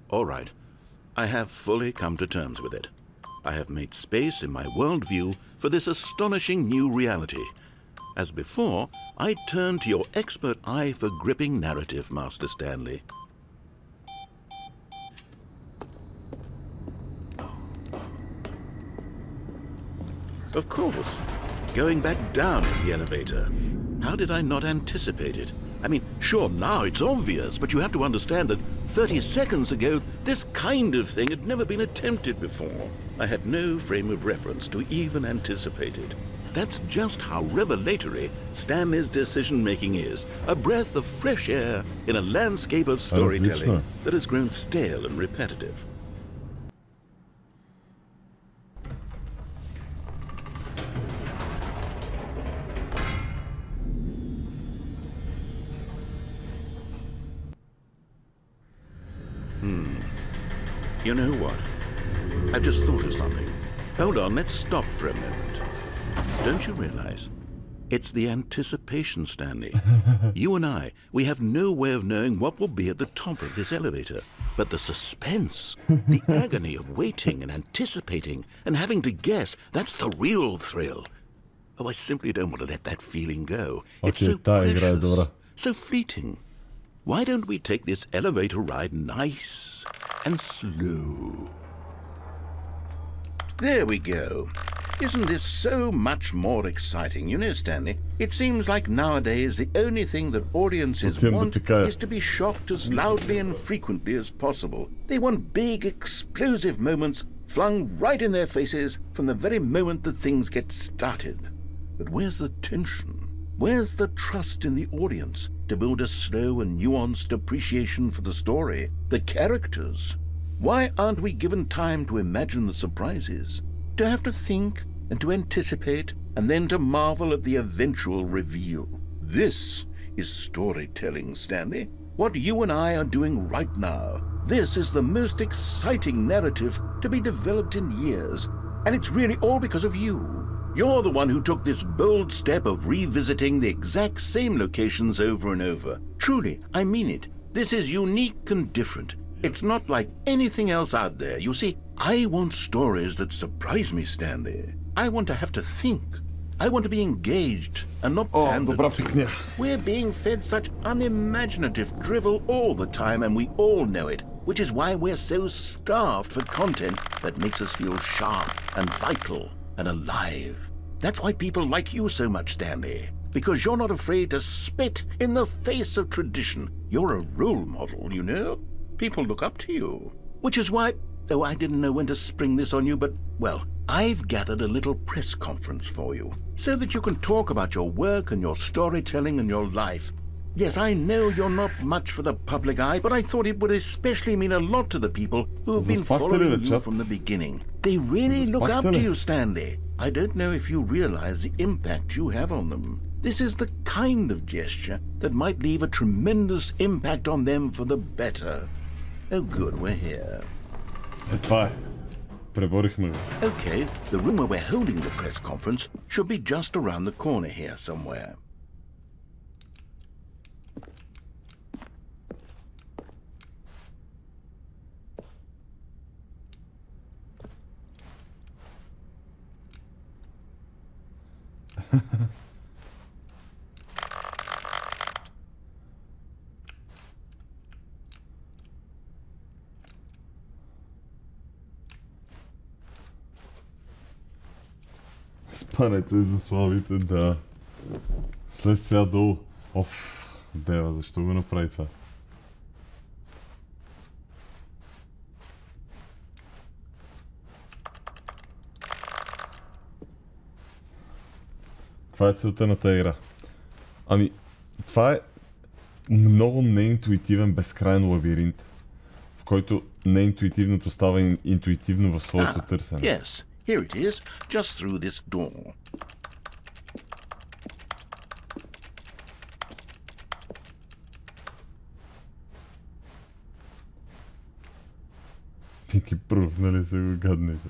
All right. I have fully come to terms with it. I have made space in my worldview for this astonishing new reality. As before, I turn to your expert eye for gripping narrative, Master Stanley. Of course, going back down in the elevator. How did I not anticipate it? I mean, sure, now it's obvious, but you have to understand that 30 seconds ago, this kind of thing had never been attempted before. I had no frame of reference to even anticipate it. That's just how revelatory Stanley's decision-making is. A breath of fresh air in a landscape of storytelling that has grown stale and repetitive. You know what? I've just thought of something. Hold on, let's stop for a moment. Don't you realize? It's the anticipation, Stanley. You and I, we have no way of knowing what will be at the top of this elevator. But the suspense, the agony of waiting and anticipating and having to guess, that's the real thrill. Oh, I simply don't want to let that feeling go. It's so precious, so fleeting. Why don't we take this elevator ride nice and slow? There we go. Isn't this so much more exciting? You know, Stanley, it seems like nowadays the only thing that audiences want is to be shocked as loudly and frequently as possible. They want big, explosive moments flung right in their faces from the very moment that things get started. But where's the tension? Where's the trust in the audience to build a slow and nuanced appreciation for the story, the characters? Why aren't we given time to imagine the surprises? To have to think and to anticipate and then to marvel at the eventual reveal. This is storytelling, Stanley. What you and I are doing right now. This is the most exciting narrative to be developed in years. And it's really all because of you. You're the one who took this bold step of revisiting the exact same locations over and over. Truly, I mean it. This is unique and different. It's not like anything else out there. You see, I want stories that surprise me, Stanley. I want to have to think. I want to be engaged and not pandered to. We're being fed such unimaginative drivel all the time, and we all know it, which is why we're so starved for content that makes us feel sharp and vital and alive. That's why people like you so much, Stanley. Because you're not afraid to spit in the face of tradition. You're a role model, you know? People look up to you. Which is why, oh, I didn't know when to spring this on you, but, well, I've gathered a little press conference for you, so that you can talk about your work and your storytelling and your life. Yes, I know you're not much for the public eye, but I thought it would especially mean a lot to the people who have been following you from the beginning. They really look up to you, Stanley. I don't know if you realize the impact you have on them. This is the kind of gesture that might leave a tremendous impact on them for the better. Oh good, we're here. Това е. Преборихме го. Okay, the room where we're holding the press conference should be just around the corner here somewhere. Спането и засловите, да. След сега долу. Оф, дева, защо го направи това? Каква е целта на тази игра? Ами, това е много неинтуитивен безкрайен лабиринт, в който неинтуитивното става интуитивно в своето търсене. Yes, here it is, just through this door. Пики пръв, нали са го гадните?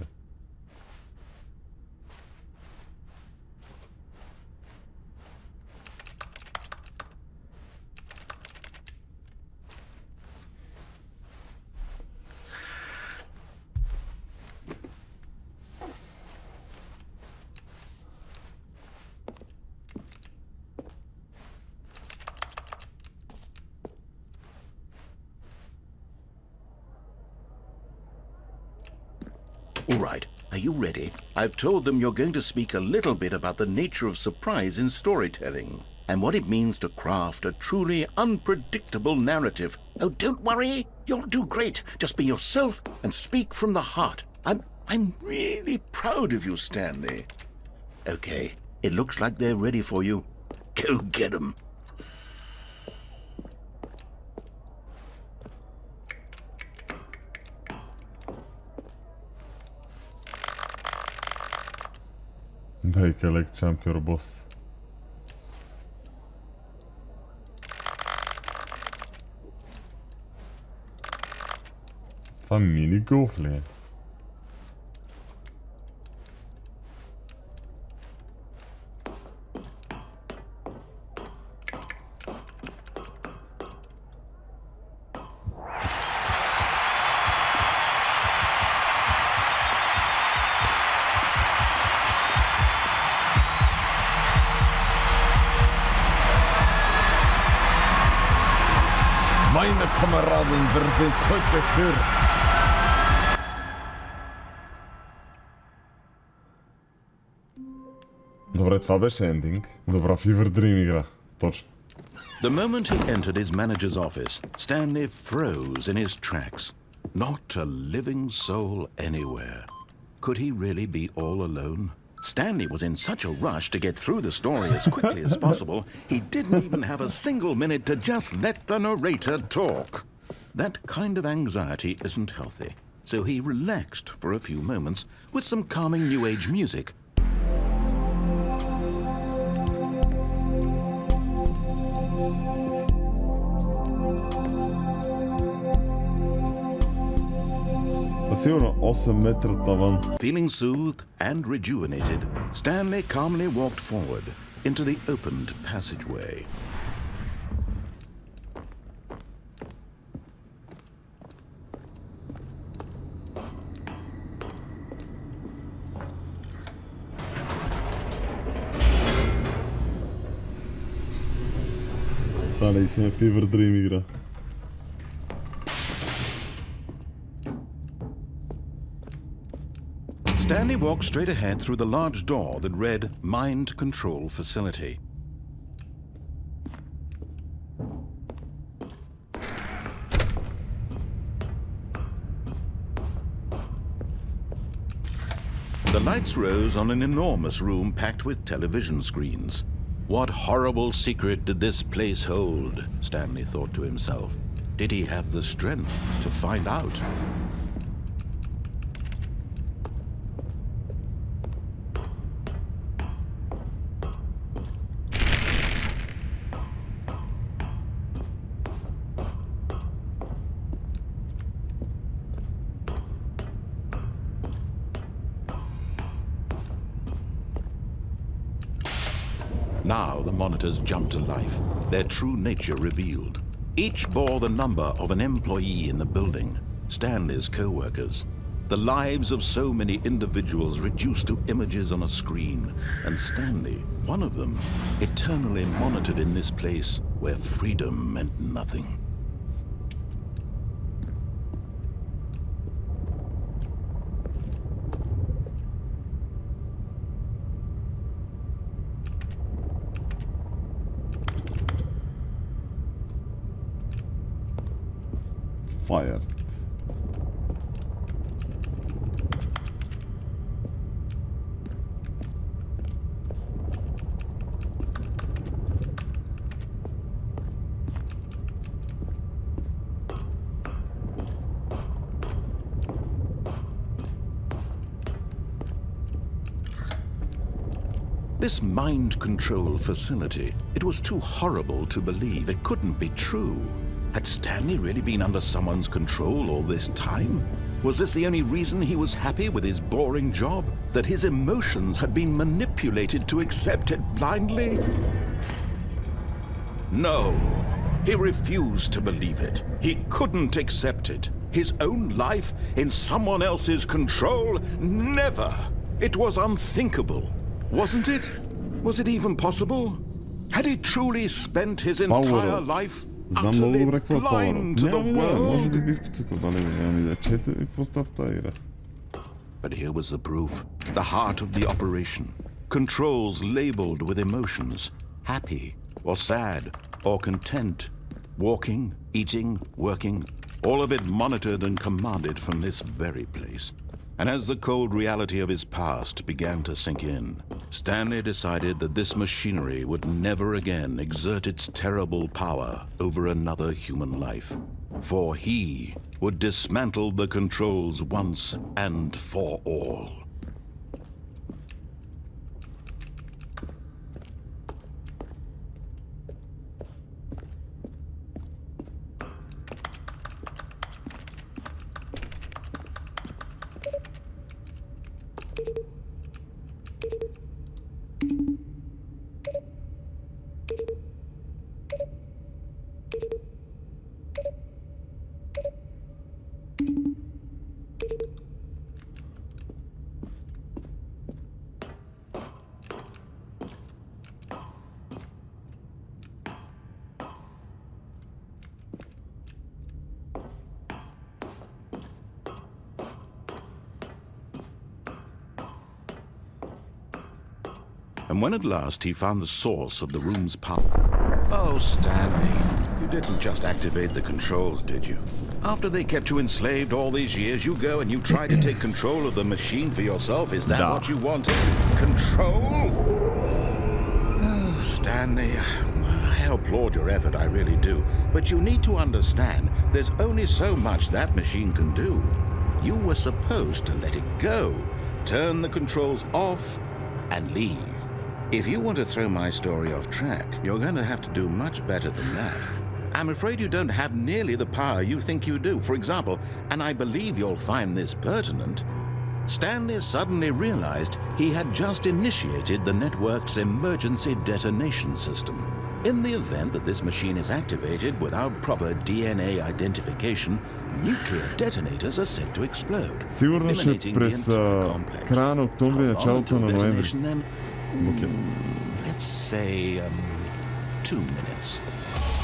All right, are you ready? I've told them you're going to speak a little bit about the nature of surprise in storytelling and what it means to craft a truly unpredictable narrative. Oh, don't worry, you'll do great. Just be yourself and speak from the heart. I'm really proud of you, Stanley. Okay, it looks like they're ready for you. Go get them. Break a leg champion boss. Това мини голф ли е? Meine Kameraden, wir sind heute für... Добре, това беше ендинг. Добра Fever Dream игра. Точно. The moment he entered his manager's office, Stanley froze in his tracks. Not a living soul anywhere. Could he really be all alone? Stanley was in such a rush to get through the story as quickly as possible, he didn't even have a single minute to just let the narrator talk. That kind of anxiety isn't healthy, so he relaxed for a few moments with some calming New Age music. Сигурно 8 метра таван. Feeling soothed and rejuvenated, Stanley calmly walked forward into the opened passageway. Това наистина е Fever Dream игра. Stanley walked straight ahead through the large door that read Mind Control Facility. The lights rose on an enormous room packed with television screens. What horrible secret did this place hold? Stanley thought to himself. Did he have the strength to find out? Now the monitors jumped to life, their true nature revealed. Each bore the number of an employee in the building, Stanley's co-workers. The lives of so many individuals reduced to images on a screen, and Stanley, one of them, eternally monitored in this place where freedom meant nothing. Fired. This mind control facility, it was too horrible to believe. It couldn't be true. Had Stanley really been under someone's control all this time? Was this the only reason he was happy with his boring job? That his emotions had been manipulated to accept it blindly? No, he refused to believe it. He couldn't accept it. His own life in someone else's control? Never! It was unthinkable. Wasn't it? Was it even possible? Had he truly spent his entire life Знам много добре какво е Power-Up. Нямам идея, може да бих поцикал, да нямам идея. Чете и какво става в тази игра. But here was the proof. The heart of the operation. Controls labeled with emotions. Happy, or sad, or content. Walking, eating, working. All of it monitored and commanded from this very place. And as the cold reality of his past began to sink in, Stanley decided that this machinery would never again exert its terrible power over another human life. For he would dismantle the controls once and for all. And when at last he found the source of the room's power... Oh, Stanley, you didn't just activate the controls, did you? After they kept you enslaved all these years, you go and you try to take control of the machine for yourself. Is that what you wanted? Control? Oh, Stanley, I applaud your effort, I really do. But you need to understand, there's only so much that machine can do. You were supposed to let it go, turn the controls off, and leave. If you want to throw my story off track, you're going to have to do much better than that. I'm afraid you don't have nearly the power you think you do. For example, and I believe you'll find this pertinent, Stanley suddenly realized he had just initiated the network's emergency detonation system. In the event that this machine is activated without proper DNA identification, nuclear detonators are said to explode. Сигурно ще през края на октомври, началото на ноември. Let's say 2 minutes.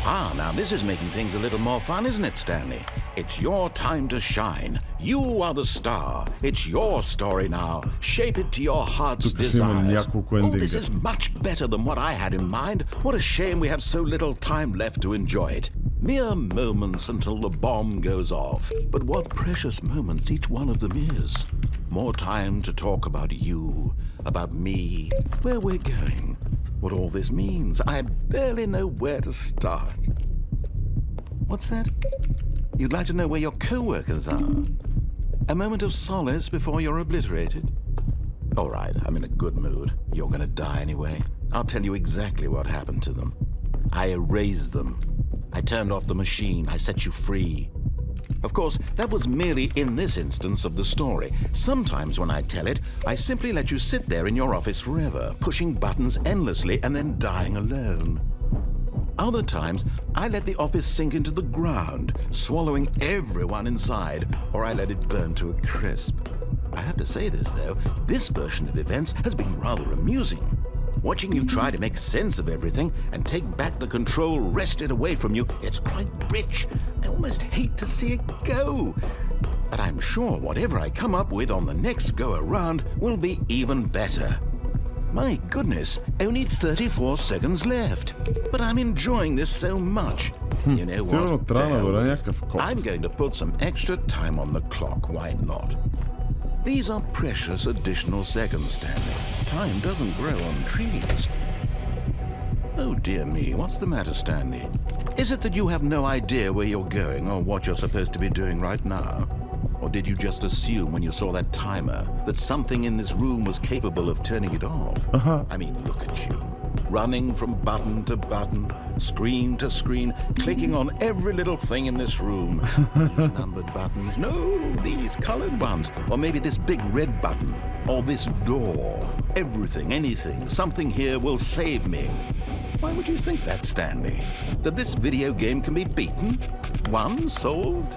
Ah, now this is making things a little more fun, isn't it, Stanley? It's your time to shine. You are the star. It's your story now. Shape it to your heart's desires. Oh, this is much better than what I had in mind. What a shame we have so little time left to enjoy it. Mere moments until the bomb goes off. But what precious moments each one of them is. More time to talk about you, about me, where we're going, what all this means. I barely know where to start. What's that? You'd like to know where your co-workers are? A moment of solace before you're obliterated? All right, I'm in a good mood. You're gonna die anyway. I'll tell you exactly what happened to them. I erased them. I turned off the machine. I set you free. Of course, that was merely in this instance of the story. Sometimes when I tell it, I simply let you sit there in your office forever, pushing buttons endlessly and then dying alone. Other times, I let the office sink into the ground, swallowing everyone inside, or I let it burn to a crisp. I have to say this, though, this version of events has been rather amusing. Watching you try to make sense of everything and take back the control wrested away from you, it's quite rich. I almost hate to see it go. But I'm sure whatever I come up with on the next go-around will be even better. My goodness, only 34 seconds left. But I'm enjoying this so much. You know what? I'm going to put some extra time on the clock, why not? These are precious additional seconds, Stanley. Time doesn't grow on trees. Oh dear me, what's the matter, Stanley? Is it that you have no idea where you're going or what you're supposed to be doing right now? Or did you just assume when you saw that timer that something in this room was capable of turning it off? I mean, look at you. Running from button to button, screen to screen, clicking on every little thing in this room. These numbered buttons, no, these colored ones. Or maybe this big red button, or this door. Everything, anything, something here will save me. Why would you think that, Stanley? That this video game can be beaten? Won? Solved?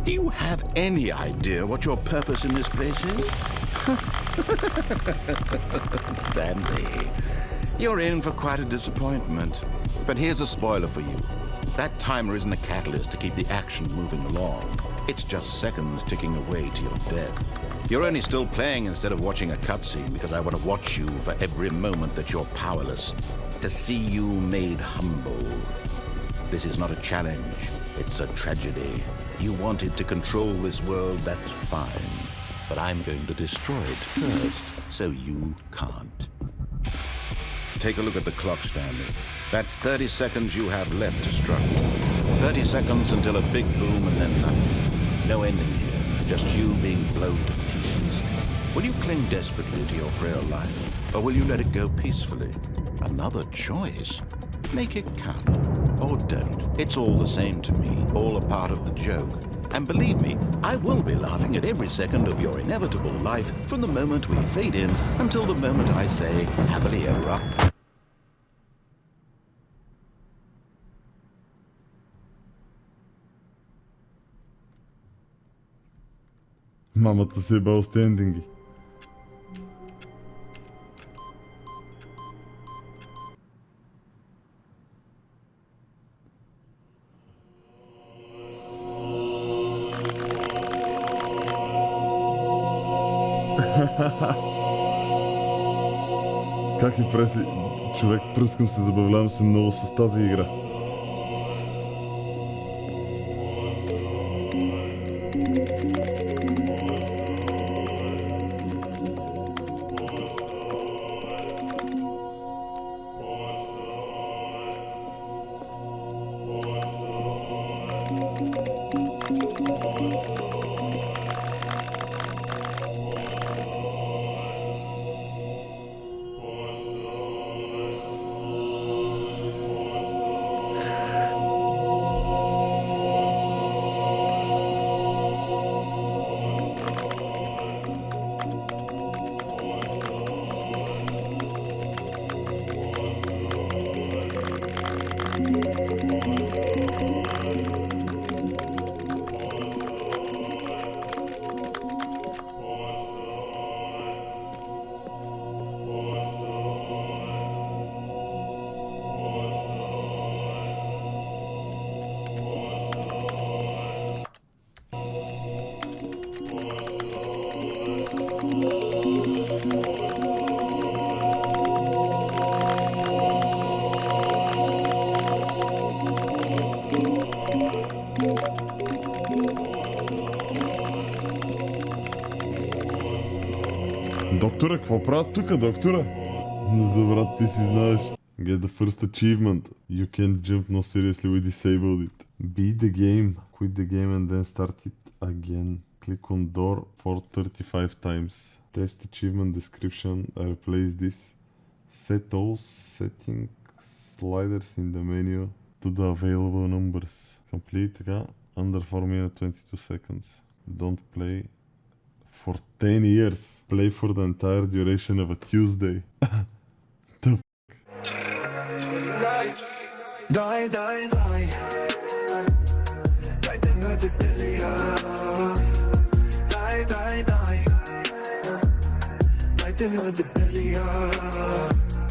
Do you have any idea what your purpose in this place is? Stanley, you're in for quite a disappointment. But here's a spoiler for you. That timer isn't a catalyst to keep the action moving along. It's just seconds ticking away to your death. You're only still playing instead of watching a cutscene because I want to watch you for every moment that you're powerless. To see you made humble. This is not a challenge. It's a tragedy. You wanted to control this world, that's fine. But I'm going to destroy it first, so you can't. Take a look at the clock, Stanley. That's 30 seconds you have left to struggle. 30 seconds until a big boom and then nothing. No ending here, just you being blown to pieces. Will you cling desperately to your frail life, or will you let it go peacefully? Another choice. Make it count. Or don't. It's all the same to me, all a part of the joke. And believe me, I will be laughing at every second of your inevitable life from the moment we fade in until the moment I say, happily ever after. Мамата се е бал стендинги. Как ли Пресли? Човек, пръскам се, забавлявам се много с тази игра. Доктора, какво правят тук, доктора? Не забрат, ти си знаеш. Get the first achievement. You can't jump, no seriously, we disabled it. Beat the game. Quit the game and then start it again. Click on door for 35 times. Test achievement description. I replace this. Set all setting sliders in the menu to the available numbers. Complete така. Under 4 minutes 22 seconds. Don't play for 10 years. Play for the entire duration of a Tuesday. The f***. Die, die, die. Dайте на дебелия. Die, die, die. Дайте на дебелия.